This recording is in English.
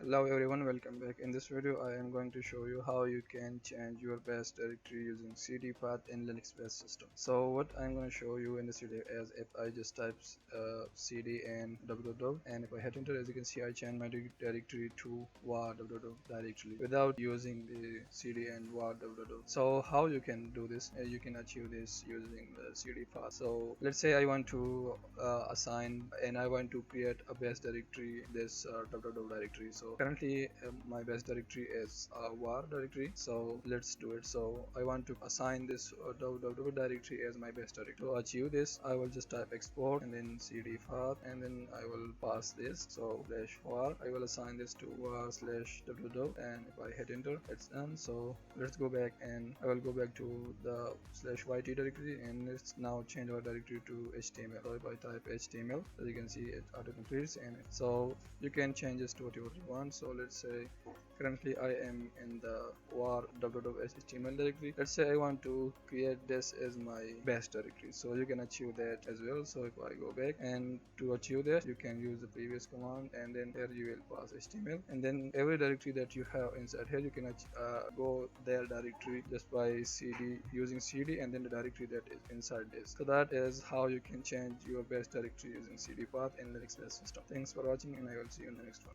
Hello everyone, welcome back. In this video I am going to show you how you can change your base directory using CDPATH in Linux based system. So what I'm going to show you in this video is if I just type cd and www, and if I hit enter, as you can see I change my directory to var www directly without using the cd and var www. So how you can do this? You can achieve this using the CDPATH. So let's say I want to assign and I want to create a base directory, this www directory. So currently my base directory is var directory, so let's do it. So I want to assign this www directory as my base directory. To achieve this I will just type export and then CDPATH, and then I will pass this, so /var. I will assign this to var/www, and if I hit enter it's done. So let's go back and I will go back to the /yt directory, and let's now change our directory to HTML. So if I type HTML, as you can see it auto completes, and so you can change this to whatever you want. So let's say currently I am in the var www.html directory. Let's say I want to create this as my base directory, so you can achieve that as well. So if I go back, and to achieve that you can use the previous command, and then here you will pass HTML, and then every directory that you have inside here you can go their directory just by cd, using cd and then the directory that is inside this. So that is how you can change your base directory using CDPATH in Linux based system. Thanks for watching, and I will see you in the next one.